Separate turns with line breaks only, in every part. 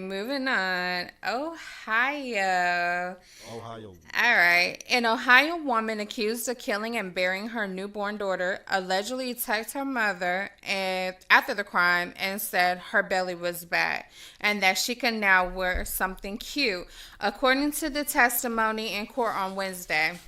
Moving on. Ohio.
Ohio.
All right. An Ohio woman accused of killing and burying her newborn daughter allegedly texted her mother and after the crime and said her belly was bad and that she can now wear something cute. According to the testimony in court on Wednesday,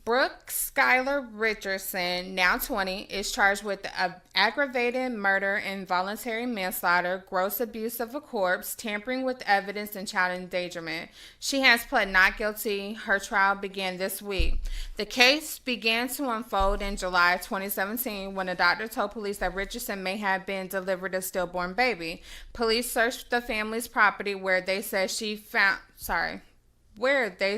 Brooke Skylar Richardson, now 20, is charged with aggravated murder, involuntary manslaughter, gross abuse of a corpse, tampering with evidence, and child endangerment. She has pled not guilty. Her trial began this week. The case began to unfold in July 2017 when a doctor told police that Richardson may have been delivered a stillborn baby. Police searched the family's property where they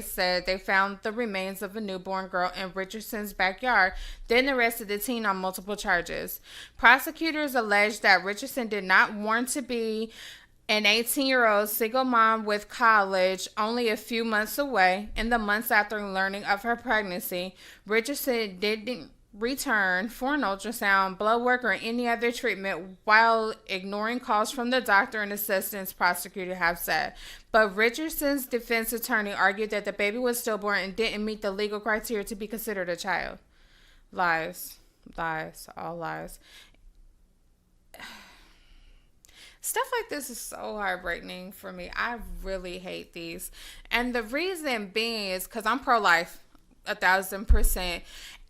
said they found the remains of a newborn girl in Richardson's backyard, then arrested the teen on multiple charges. Prosecutors alleged that Richardson did not want to be an 18-year-old single mom with college only a few months away. In the months after learning of her pregnancy, Richardson didn't return for an ultrasound, blood work, or any other treatment while ignoring calls from the doctor and assistants, prosecutors have said. But Richardson's defense attorney argued that the baby was stillborn and didn't meet the legal criteria to be considered a child. Lies. Lies. All lies. Stuff like this is so heartbreaking for me. I really hate these. And the reason being is because I'm pro-life, 1,000%.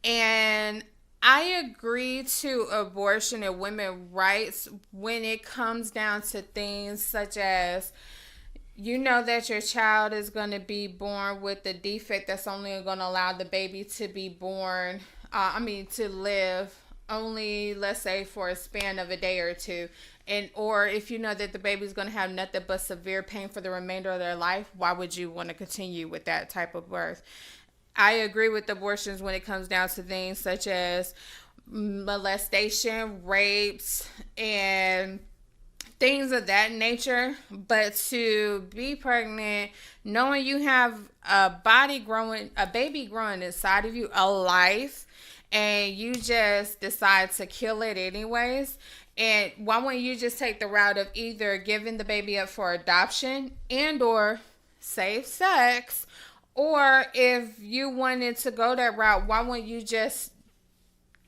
And I agree to abortion and women's rights when it comes down to things such as you know that your child is going to be born with a defect that's only going to allow the baby to be born, to live only, let's say, for a span of a day or two. And or if you know that the baby's going to have nothing but severe pain for the remainder of their life, why would you want to continue with that type of birth? I agree with abortions when it comes down to things such as molestation, rapes, and things of that nature. But to be pregnant, knowing you have a baby growing inside of you, a life, and you just decide to kill it anyways. And why wouldn't you just take the route of either giving the baby up for adoption and or safe sex? Or if you wanted to go that route, why wouldn't you just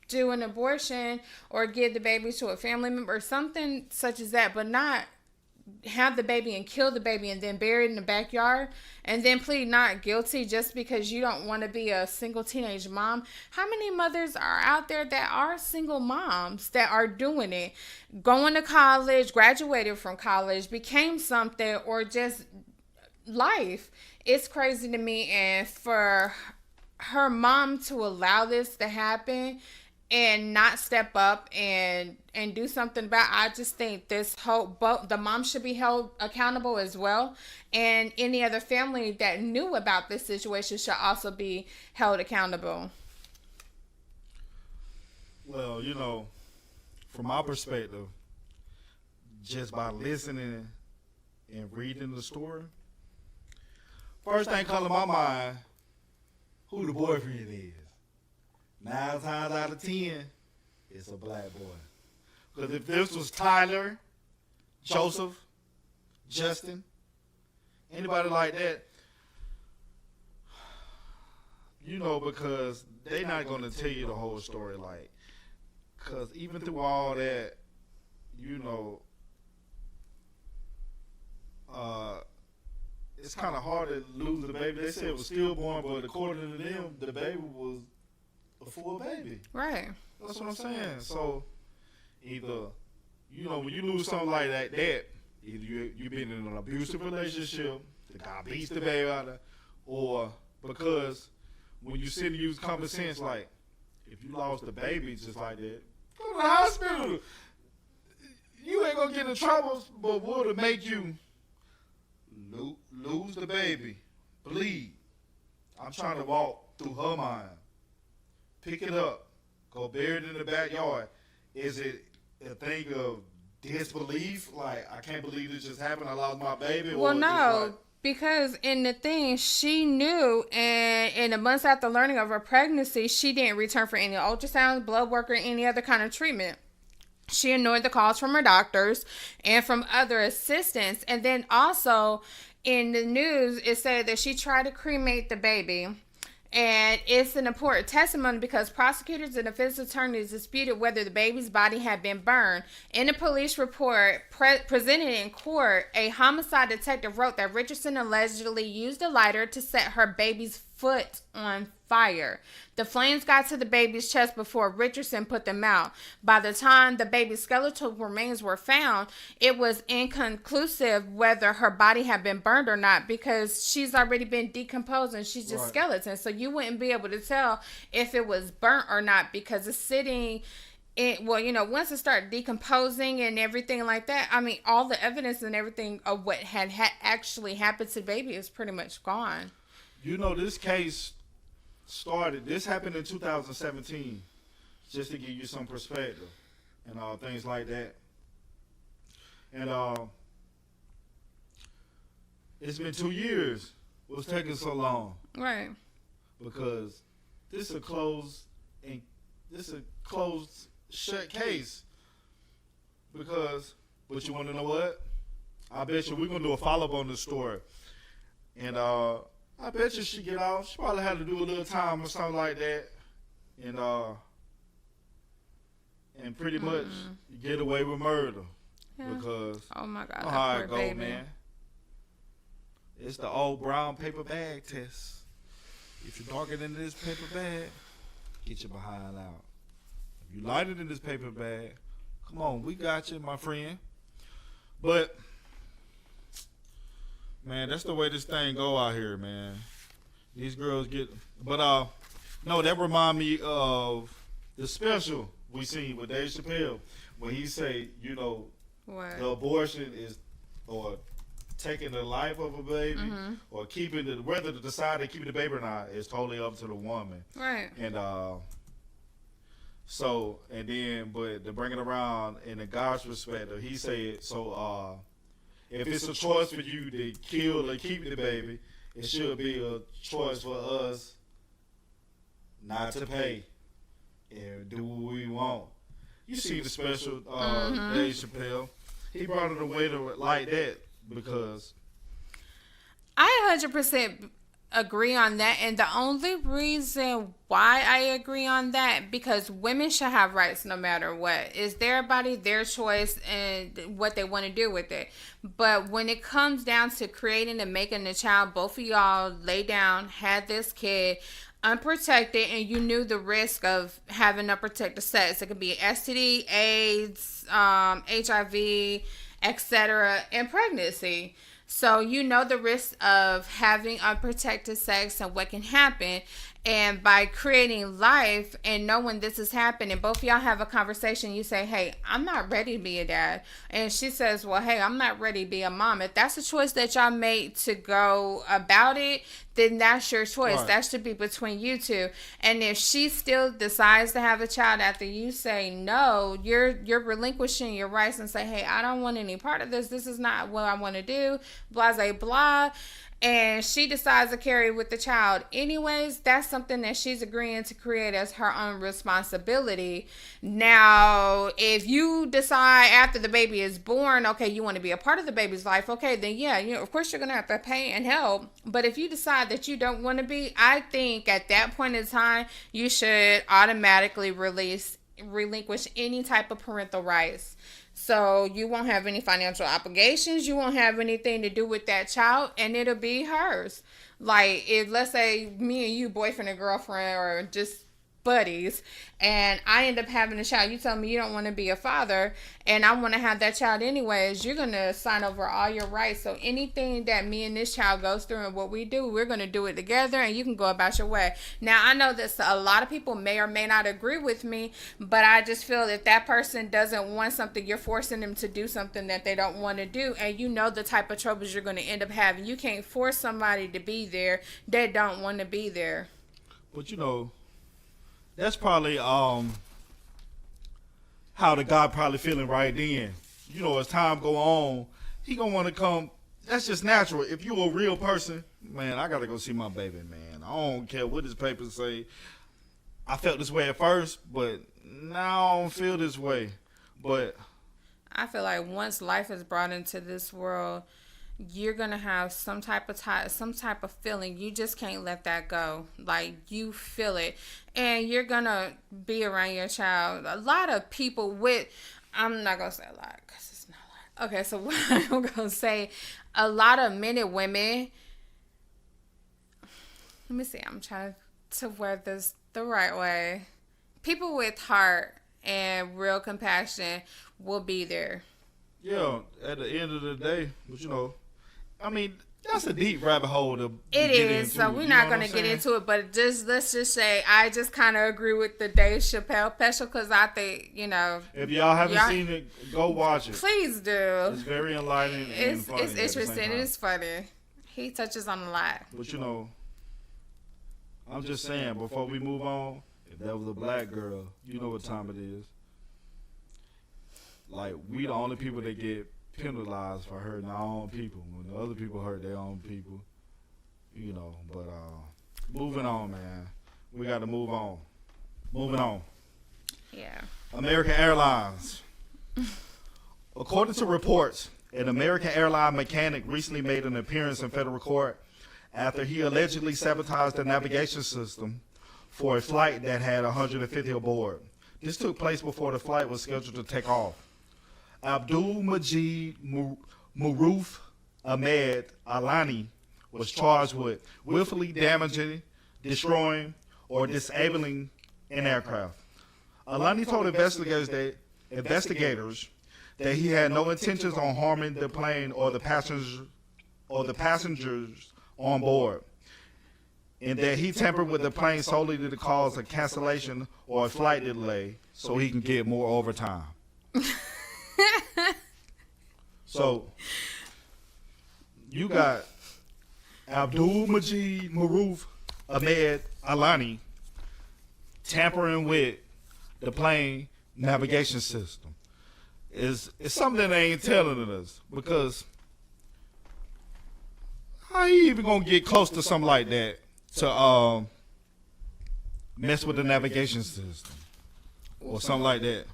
do an abortion or give the baby to a family member or something such as that, but not have the baby and kill the baby and then bury it in the backyard and then plead not guilty just because you don't want to be a single teenage mom? How many mothers are out there that are single moms that are doing it, going to college, graduated from college, became something, or just life? It's crazy to me. And for her mom to allow this to happen and not step up and do something about it, I just think the mom should be held accountable as well, and any other family that knew about this situation should also be held accountable.
Well, from my perspective, just by listening and reading the story, first thing come to my mind, who the boyfriend is. 9 times out of 10, it's a black boy. Because if this was Tyler, Joseph, Justin, anybody like that, because they're not going to tell you the whole story. Because even through all that, it's kind of hard to lose the baby. They said it was stillborn, but according to them, the baby was a full baby.
Right.
That's what I'm saying. So either, when you lose something like that, either you've been in an abusive relationship, the guy beats the baby out of, or because when you sit and use common sense, like if you lost the baby just like that, go to the hospital. You ain't gonna get in trouble, but would it make you lose the baby, bleed? I'm trying to walk through her mind. Pick it up, go bury it in the backyard. Is it a thing of disbelief? Like, I can't believe this just happened, I lost my baby?
Well, no, because in the thing, she knew, and in the months after learning of her pregnancy, she didn't return for any ultrasound, blood work, or any other kind of treatment. She ignored the calls from her doctors and from other assistants. And then also in the news, it said that she tried to cremate the baby. And it's an important testimony because prosecutors and defense attorneys disputed whether the baby's body had been burned. In a police report presented in court, a homicide detective wrote that Richardson allegedly used a lighter to set her baby's foot on fire. The flames got to the baby's chest before Richardson put them out. By the time the baby's skeletal remains were found, it was inconclusive whether her body had been burned or not because she's already been decomposed and she's just skeleton. So you wouldn't be able to tell if it was burnt or not because it's sitting once it started decomposing and everything like that, I mean, all the evidence and everything of what had actually happened to the baby is pretty much gone.
This case this happened in 2017, just to give you some perspective and things like that. And it's been 2 years. What's taking so long?
Right.
Because this is a closed shut case. But you want to know what? I bet you we're gonna do a follow up on this story, and I bet you she get out. She probably had to do a little time or something like that, and pretty much get away with murder. Yeah. Because
oh my God,
how it go, man. It's the old brown paper bag test. If you're darker than this paper bag, get your behind out. If you lighter than this paper bag, come on, we got you, my friend. But man, that's the way this thing go out here, man. These girls get, but no, that remind me of the special we seen with Dave Chappelle when he say,
what?
The abortion is, or taking the life of a baby, or keeping the, whether to decide to keep the baby or not is totally up to the woman.
Right.
And but to bring it around in the God's perspective, he said, so if it's a choice for you to kill or keep the baby, it should be a choice for us not to pay and do what we want. You see the special Dave Chappelle. He brought it away to like that because
I 100% agree on that, and the only reason why I agree on that, because women should have rights no matter what. It's their body, their choice, and what they want to do with it. But when it comes down to creating and making a child, both of y'all lay down, had this kid unprotected, and you knew the risk of having unprotected sex. It could be STD, AIDS, HIV, etc., and pregnancy. So you know the risk of having unprotected sex and what can happen. And by creating life and knowing this is happening, both of y'all have a conversation. You say, hey, I'm not ready to be a dad. And she says, well, hey, I'm not ready to be a mom. If that's a choice that y'all made to go about it, then that's your choice. Right. That should be between you two. And if she still decides to have a child after you say no, you're relinquishing your rights and say, hey, I don't want any part of this. This is not what I want to do. Blah, blah, blah. And she decides to carry with the child anyways, that's something that she's agreeing to create as her own responsibility. Now, if you decide after the baby is born, okay, you want to be a part of the baby's life, okay, then yeah, of course you're going to have to pay and help. But if you decide that you don't want to be, I think at that point in time, you should automatically relinquish any type of parental rights. So you won't have any financial obligations. You won't have anything to do with that child, and it'll be hers. Like, if, let's say, me and you, boyfriend and girlfriend, or just buddies, and I end up having a child, you tell me you don't want to be a father, and I want to have that child anyways, you're going to sign over all your rights. So anything that me and this child goes through and what we do, we're going to do it together, and you can go about your way. Now, I know that a lot of people may or may not agree with me, but I just feel that that person doesn't want something, you're forcing them to do something that they don't want to do, and you know the type of troubles you're going to end up having. You can't force somebody to be there that don't want to be there.
But that's probably how the guy probably feeling right then. As time go on, he gonna want to come. That's just natural. If you a real person, man, I gotta go see my baby, man. I don't care what his papers say. I felt this way at first, but now I don't feel this way. But
I feel like once life is brought into this world, you're gonna have some type of feeling. You just can't let that go. Like, you feel it, and you're gonna be around your child. A lot of people with, I'm not gonna say a lot because it's not a lot. Okay, so what I'm gonna say, a lot of men and women. Let me see. I'm trying to word this the right way. People with heart and real compassion will be there.
yeah, at the end of the day, but you know, I mean, that's a deep rabbit hole to
It
get
is.
into,
So we're
you
not
know
going
what
to
I'm
get
saying?
into it, but just let's just say I just kind of agree with the Dave Chappelle special because I think,
If y'all haven't seen it, go watch it.
please do.
It's very enlightening and
It's
funny.
it's
at the same
interesting.
time.
It's funny. He touches on a lot.
But you know, I'm just saying, before we move on, if that was a black girl, you know what time it is. Like, we the only people that get penalized for hurting our own people. When the other people hurt their own people, you know. But moving on, man. We got to move on. Moving on.
Yeah.
American Airlines. According to reports, an American airline mechanic recently made an appearance in federal court after he allegedly sabotaged the navigation system for a flight that had 150 aboard. This took place before the flight was scheduled to take off. Abdul Majid Maruf Ahmed Alani was charged with willfully damaging, destroying, or disabling an aircraft. Alani told investigators that he had no intentions on harming the plane or the passengers on board, and that he tampered with the plane solely to cause a cancellation or a flight delay so he can get more overtime. So, you got Abdul Majid Maruf Ahmed Alani tampering with the plane navigation system. It's something they ain't telling us, because how you even gonna get close to something like that to mess with the navigation system or something like that?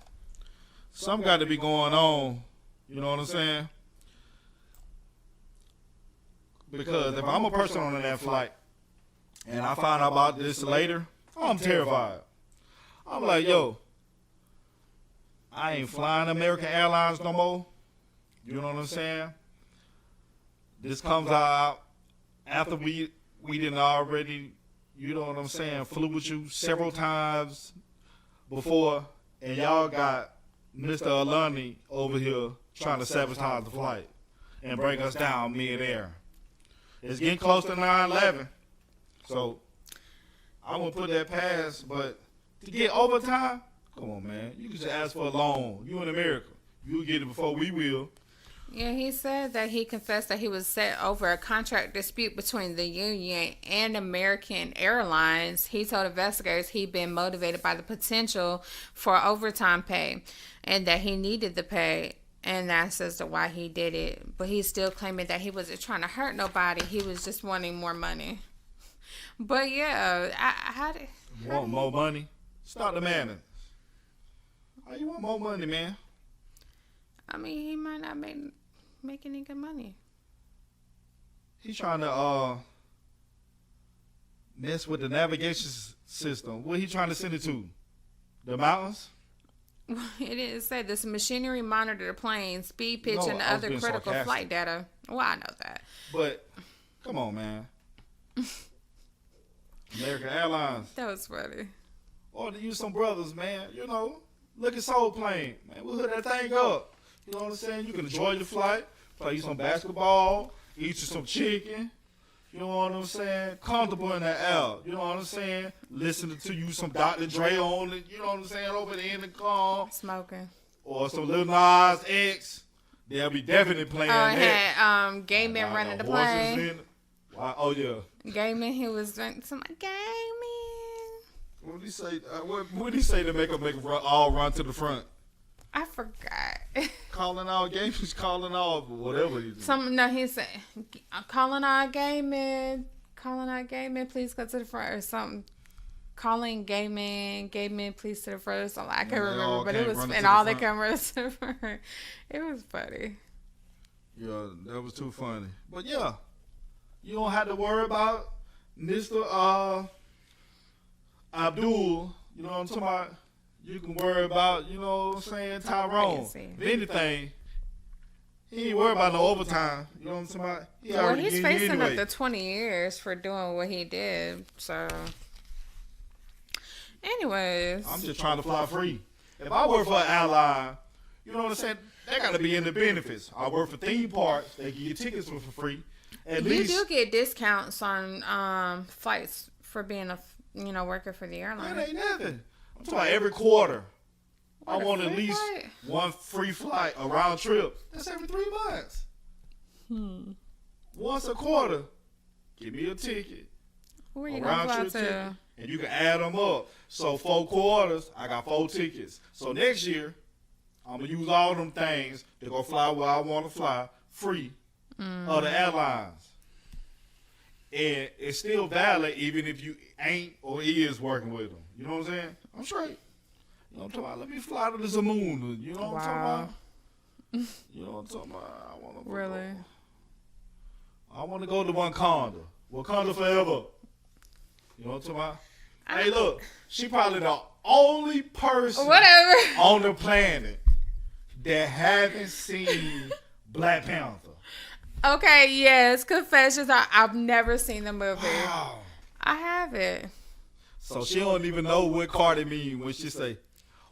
Something got to be going on. You know what I'm saying? Because if I'm a person on that flight and I find out about this later, I'm terrified. I'm like, yo, I ain't flying American Airlines no more. You know what I'm saying? This comes out after we didn't already, you know what I'm saying, flew with you several times before, and y'all got Mr. Alani over here trying to sabotage the flight and bring us down mid-air. It's getting close to 9/11, so I'm going to put that past, but to get overtime, come on, man. You can just ask for a loan. You in America. You'll get it before we will.
Yeah, he said that he confessed that he was set over a contract dispute between the union and American Airlines. He told investigators he'd been motivated by the potential for overtime pay and that he needed the pay, and that's as to why he did it. But he's still claiming that he wasn't trying to hurt nobody. He was just wanting more money. But yeah,
You want more money? Start demanding. How you want more money, man?
I mean, he might not make any good money.
He's trying to mess with the navigation system. What he trying to send it to? The mountains?
It didn't say this machinery monitor the plane, speed, pitch,
No,
and
I was
other
being
critical
sarcastic.
flight data. Well, I know that.
But come on, man. American Airlines.
That was funny.
Or to use some brothers, man. You know, look at Soul Plane. Man, we'll hook that thing up. You know what I'm saying? You can enjoy your flight, play you some basketball, eat you some chicken. You know what I'm saying? Comfortable in the air. You know what I'm saying? Listening to you some Dr. Dre on it. You know what I'm saying? Over the intercom.
Smoking.
Or some Lil Nas X. They'll be definitely playing
Oh,
that.
had Gay Man running the plane.
Oh, yeah.
Gay Man, he was doing some Gay Man.
What did he say? What did he say to make them all run to the front?
I forgot.
Calling all games, he's calling all whatever he did.
He said, calling our gay men, please go to the front or something. calling gay men, please to the front. So I can't
they all
remember, but
came
it was,
running
and
to the
all the
front.
cameras to the front. It was funny.
Yeah, that was too funny. But yeah, you don't have to worry about Mr. Abdul. You know what I'm talking about? You can worry about, you know what I'm saying, Tyrone.
Crazy.
If anything, he ain't worried about no overtime. You know what I'm talking about? He
Well,
already
he's
getting you
facing
anyway.
up to 20 years for doing what he did. So, anyways.
I'm just trying to fly free. If I work for an airline, you know what I'm saying? They got to be in the benefits. I work for theme parks. They give you tickets for free. At
You
least
do get discounts on flights for being a worker for the airline.
that ain't nothing. I'm talking about every quarter. I
What, a
want at
free
least
flight?
one free flight, a round trip. That's every 3 months. Once a quarter, give me a ticket,
Who are you
a
gonna
round
fly
trip ticket,
to?
and you can add them up. So 4 quarters, I got 4 tickets. So next year, I'm gonna use all them things to go fly where I want to fly free of the airlines. And it's still valid even if you ain't or is working with them. You know what I'm saying? I'm straight. You know what I'm talking about? Let me fly to the Zamoon. You know what I'm talking about? You know what I'm talking about? I want to
Really?
I want to go to Wakanda. Wakanda forever. You know what I'm talking about? Hey, look. She probably the only person
Whatever.
on the planet that haven't seen Black Panther.
Okay, yes. Confessions. I've never seen the movie.
Wow.
I haven't.
So she don't even know what Cardi mean when she say,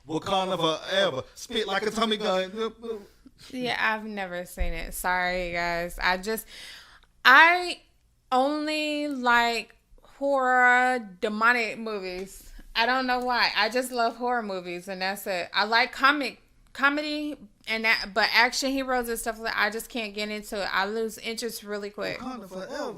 Wakanda forever. Spit like a Tommy gun.
Yeah, I've never seen it. Sorry, guys. I only like horror, demonic movies. I don't know why. I just love horror movies, and that's it. I like comedy, but action heroes and stuff like that, I just can't get into it. I lose interest really quick.
Wakanda forever.